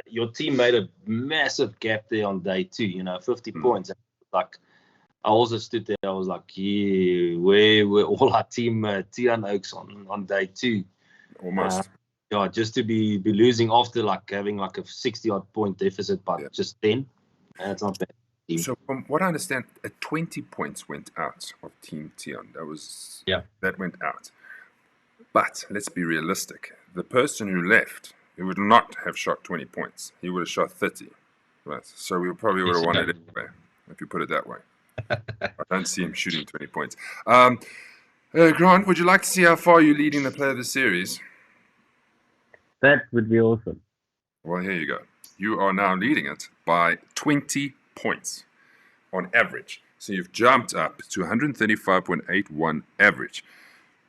your team made a massive gap there on day 2, 50 points. Like, I also stood there, I was like, yeah, where were all our team Tian Oaks on day 2? Almost. Yeah, just to be losing after like having like a 60-odd point deficit by just 10. That's not bad. So from what I understand, 20 points went out of Team Tian. That went out. But let's be realistic. The person who left, he would not have shot 20 points. He would have shot 30. Right. So we probably would have won it anyway, if you put it that way. I don't see him shooting 20 points. Grant, would you like to see how far you're leading the Player of the Series? That would be awesome. Well, here you go. You are now leading it by 20 points on average. So you've jumped up to 135.81 average.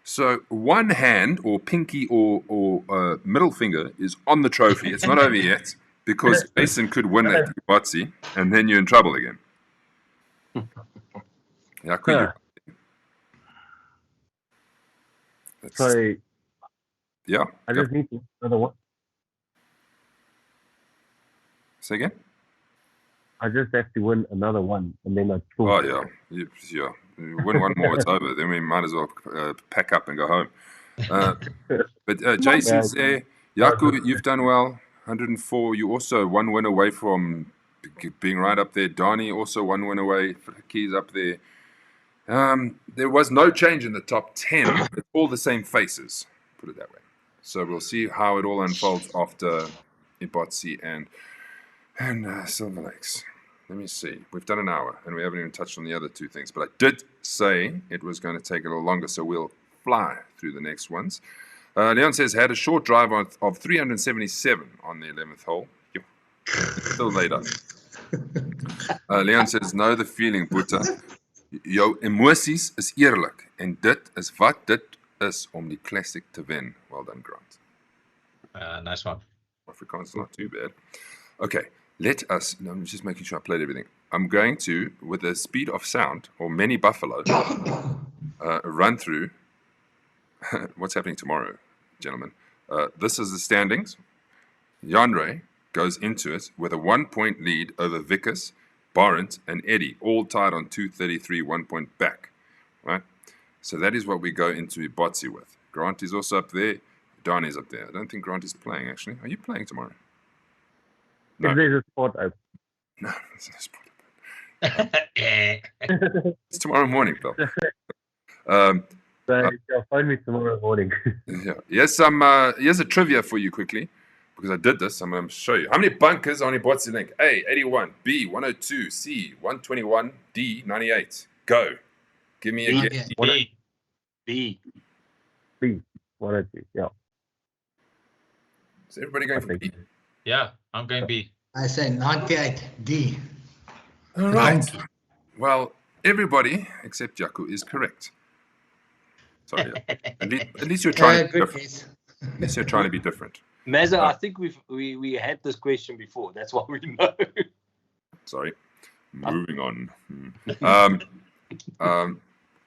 So one hand or pinky or middle finger is on the trophy. It's not over yet because Jason could win at Ebotse and then you're in trouble again. Yeah, could you? So yeah, I just need another one. Say again? I just have to win another one and then I pull. Oh, yeah. You win one more, it's over. Then we might as well pack up and go home. But Jason's there. Yaku, you've done well. 104. You also 1 win away from being right up there. Donnie also 1 win away. Keys up there. There was no change in the top 10. It's all the same faces, put it that way. So we'll see how it all unfolds after Ebotse and Silverlakes. Let me see. We've done an hour, and we haven't even touched on the other 2 things. But I did say it was going to take a little longer, so we'll fly through the next ones. Leon says, had a short drive of 377 on the 11th hole. Still laid up. Leon says, know the feeling, Boeta. Jou emosies is eerlik, en dit is wat dit is om die classic te wen. Well done, Grant. Nice one. Afrikaans not too bad. Okay. Let us, I'm just making sure I played everything. I'm going to, with the speed of sound, or many buffalo, run through what's happening tomorrow, gentlemen. This is the standings. Janre goes into it with a 1-point lead over Vickers, Barent, and Eddie, all tied on 233, 1 point back. Right? So that is what we go into Ebotse with. Grant is also up there. Don is up there. I don't think Grant is playing, actually. Are you playing tomorrow? No. If there's a spot open. No, there's no spot open. It's tomorrow morning, Phil. So you'll phone me tomorrow morning. Yeah. Here's a trivia for you quickly, because I did this. I'm going to show you. How many bunkers on Ebotse link? A, 81. B, 102. C, 121. D, 98. Go. Give me a guess. B. 102, yeah. Is everybody going for B? Yeah, I'm going B. I say 98, D. All right. Well, everybody except Jaco is correct. Sorry. At least you're trying to be different. At least you're trying to be different. Mazza, I think we had this question before. That's why we know. Sorry. Moving on.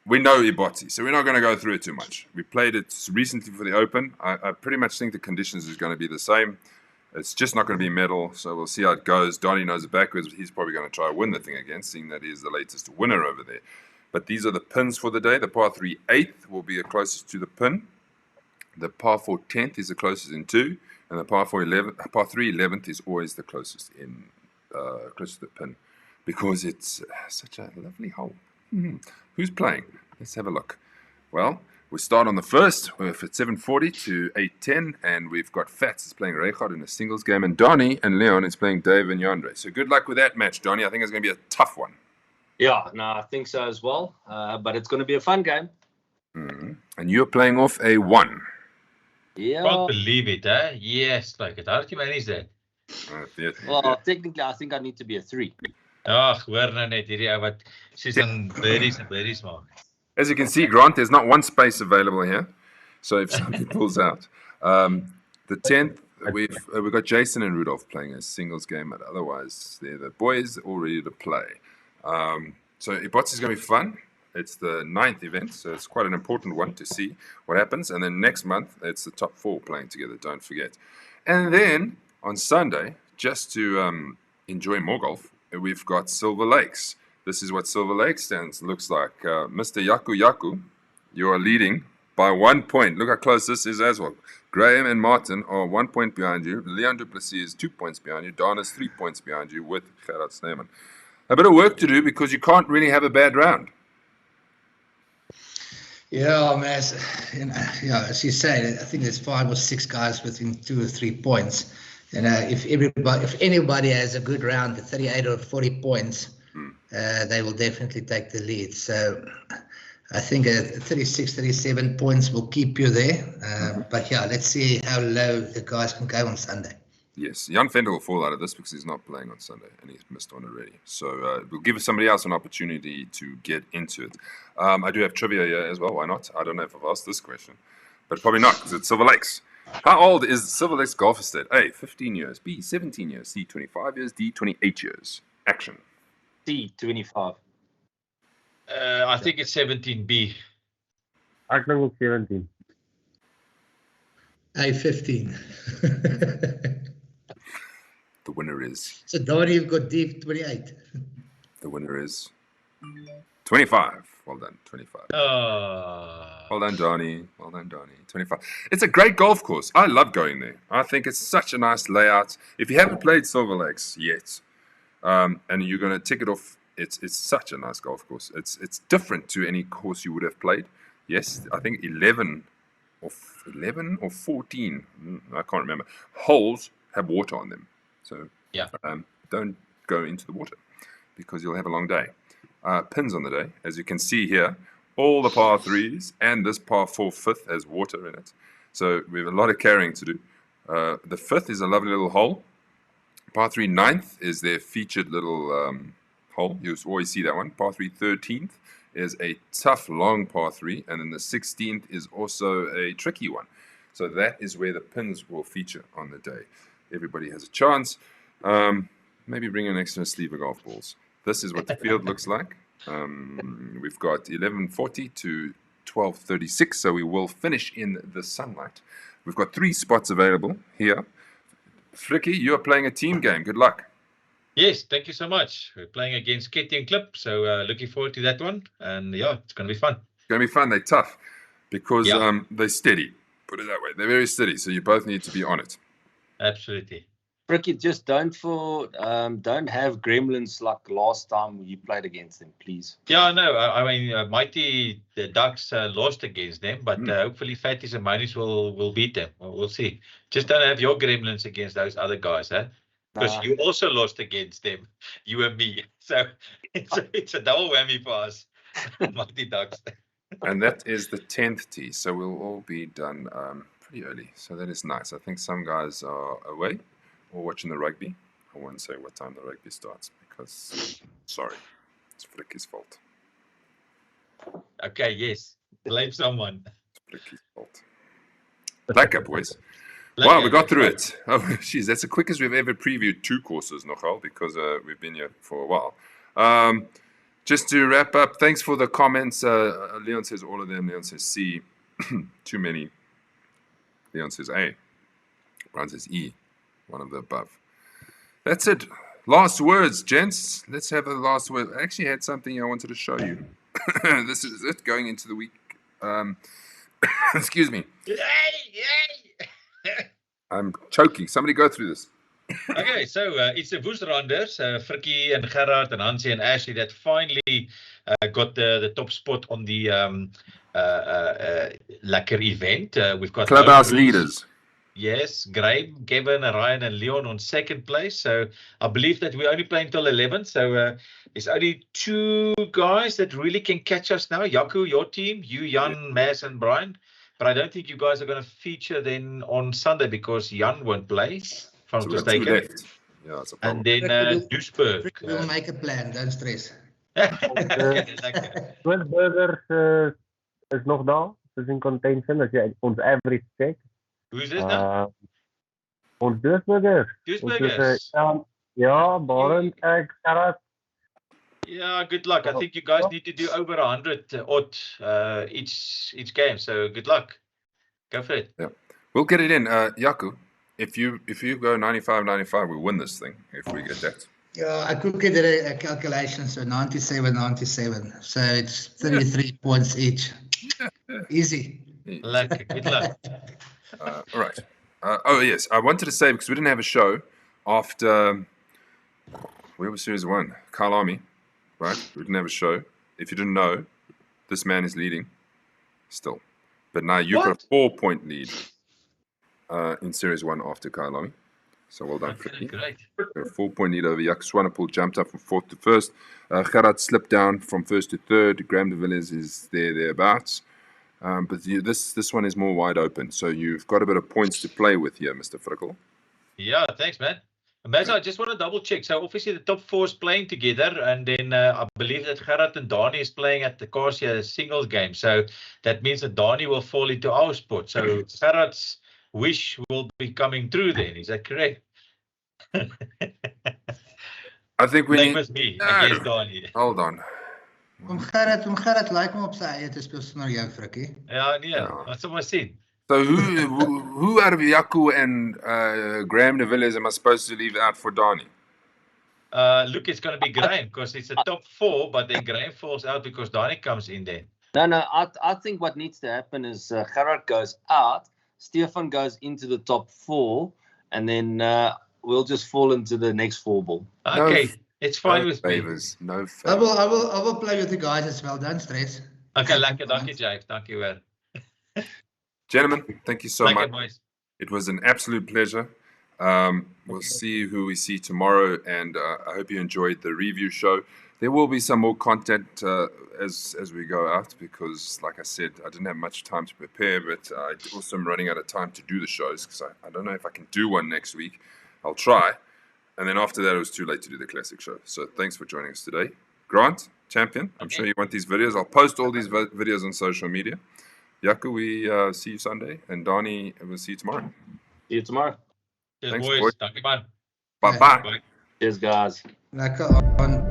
we know Ebotse, so we're not going to go through it too much. We played it recently for the Open. I pretty much think the conditions is going to be the same. It's just not going to be medal, so we'll see how it goes. Donnie knows it backwards, but he's probably going to try to win the thing again, seeing that he's the latest winner over there. But these are the pins for the day. The par 3 8th will be the closest to the pin. The par 4 10th is the closest in 2, and the par 3 11th is always the closest in closest to the pin, because it's such a lovely hole. Who's playing? Let's have a look. Well, we start on the first with at 7:40 to 8:10, and we've got Fats is playing Rechard in a singles game, and Donnie and Leon is playing Dave and Yandre. So good luck with that match, Donnie. I think it's going to be a tough one. Yeah, no, I think so as well. But it's going to be a fun game. And you're playing off a 1. Yeah. Can't believe it, eh? Yes, like it. How did you manage that? Well, technically, I think I need to be a 3. Ag, hoor nou net hierdie ou wat sies dan birdies maak. As you can see, Grant, there's not one space available here. So if somebody pulls out. The 10th, we've got Jason and Rudolph playing a singles game, but otherwise they're the boys all ready to play. So Ebotse is going to be fun. It's the 9th event, so it's quite an important one to see what happens. And then next month, it's the top 4 playing together, don't forget. And then on Sunday, just to enjoy more golf, we've got Silverlakes. This is what Silverlakes looks like. Mr. Yaku, you are leading by 1 point. Look how close this is as well. Graham and Martin are 1 point behind you. Leon Duplessis is 2 points behind you. Dana's 3 points behind you with Gerard Sneeman. A bit of work to do because you can't really have a bad round. Yeah, man. As you say, I think there's 5 or 6 guys within 2 or 3 points. If anybody has a good round, 38 or 40 points, they will definitely take the lead. So I think 36, 37 points will keep you there. But yeah, let's see how low the guys can go on Sunday. Yes, Jan Venter will fall out of this because he's not playing on Sunday and he's missed one already. So we'll give somebody else an opportunity to get into it. I do have trivia here as well. Why not? I don't know if I've asked this question, but probably not because it's Silverlakes. How old is Silverlakes Golf Estate? A, 15 years. B, 17 years. C, 25 years. D, 28 years. Action. C, 25. I think it's 17B. I think it's 17. A, 15. The winner is... So Donnie, you've got D, 28. The winner is 25. Well done, 25. Well done, Donnie. Well done, Donnie. 25. It's a great golf course. I love going there. I think it's such a nice layout. If you haven't played Silverlakes yet, and you're going to tick it off, it's such a nice golf course. It's different to any course you would have played. Yes, I think 11 or 14, I can't remember, holes have water on them. So yeah, don't go into the water because you'll have a long day. Pins on the day, as you can see here, all the par 3s and this par 4 5th has water in it. So we have a lot of carrying to do. The 5th is a lovely little hole. Par 3 9th is their featured little hole. You always see that one. Par 3 13th is a tough long par 3, and then the 16th is also a tricky one. So that is where the pins will feature on the day. Everybody has a chance. Maybe bring an extra sleeve of golf balls. This is what the field looks like. We've got 11:40 to 12:36, so we will finish in the sunlight. We've got 3 spots available here. Frikkie, you are playing a team game. Good luck. Yes, thank you so much. We're playing against Ketty and Clip, so looking forward to that one. And yeah, it's going to be fun. It's going to be fun. They're tough because they're steady. Put it that way. They're very steady, so you both need to be on it. Absolutely. Frikkie, just don't have gremlins like last time you played against them, please. Yeah, no, I mean, Mighty, the Ducks lost against them, but hopefully Fatties and Monies will beat them. We'll see. Just don't have your gremlins against those other guys, huh? Because you also lost against them, you and me. So it's a double whammy for us, Mighty Ducks. And that is the 10th tee, so we'll all be done pretty early. So that is nice. I think some guys are away or watching the rugby. I won't say what time the rugby starts because, sorry, it's Frikkie's fault. Okay, yes. Blame someone. It's Frikkie's fault. Lekker, boys. Wow, we got through it. Oh, jeez, that's the quickest we've ever previewed 2 courses, nogal, because we've been here for a while. just to wrap up, thanks for the comments. Leon says all of them. Leon says C. Too many. Leon says A. Brian says E. One of the above. That's it. Last words, gents. Let's have the last word. I actually had something I wanted to show you. This is it going into the week. Excuse me. I'm choking. Somebody go through this. Okay, so it's the Woesranders, Frikkie and Gerard and Hansie and Ashley that finally got the top spot on the Lekker event. We've got Clubhouse leaders. Yes, Graham, Kevin, Ryan and Leon on second place. So I believe that we're only playing till 11. So it's only 2 guys that really can catch us now. Jaco, your team, you, Jan, Mas and Brian. But I don't think you guys are going to feature then on Sunday because Jan won't play. From So to we've got 2 take left. Yeah, that's a problem. and then Duisburg. We'll make a plan, don't stress. Swiss Burgers is nog daar. Dus in contention, als je ons average checkt. Hoe is dit nou? Ons Duisburgers. Duisburgers? Ja, Barend, Gerard. Yeah, good luck. I think you guys need to do over 100 odd each game. So good luck. Go for it. Yeah, we'll get it in. Jaco, if you go 95-95, we win this thing if we get that. Yeah, I quickly did a calculation, so 97-97. So it's 33 points each. Easy. Luck. Good luck. All right. Oh, yes. I wanted to say, because we didn't have a show after, where was Series 1? Carl Army, right? We didn't have a show. If you didn't know, this man is leading still. But now you've got a 4-point lead in Series 1 after Carl Army. So well done, Frikkie. Great. A 4-point lead over Jaco Swanepoel, jumped up from 4th to 1st. Gerard slipped down from 1st to 3rd. Graham de Villiers is thereabouts. But this one is more wide open. So you've got a bit of points to play with here, Mr. Frikkie. Yeah, thanks, man. Maz, I just want to double check. So obviously the top 4 is playing together, and then I believe that Gerard and Dani is playing at the Corsia singles game. So that means that Dani will fall into our spot. So Gerard's wish will be coming true then. Is that correct? I think we need... me against Dani. Hold on. Gerard lyk hom op sy eie te speel sonder jou, Frikkie. Ja, nee, that's what I said. So who out of Jaco and Graham de Villiers am I supposed to leave out for Dani? Look, it's going to be Graham because it's a top 4, but then Graham falls out because Dani comes in there. No, I think what needs to happen is Gerard goes out, Stefan goes into the top 4, and then we'll just fall into the next 4 ball. Okay, it's fine with favors, me. No favors. I will play with the guys as well, don't stress. Okay, lekker, dankie Jake, dankie wel. Gentlemen, thank you so much. Boys. It was an absolute pleasure. We'll see who we see tomorrow, and I hope you enjoyed the review show. There will be some more content as we go out because, like I said, I didn't have much time to prepare, but I also am running out of time to do the shows because I don't know if I can do one next week. I'll try. And then after that, it was too late to do the classic show. So thanks for joining us today. Grant, champion, I'm sure you want these videos. I'll post all these videos on social media. Jaco, we see you Sunday, and Dani, we'll see you tomorrow. See you tomorrow. Cheers, Thanks, boys. boys. Dankie man. Bye-bye. Cheers, guys. Lekker aan.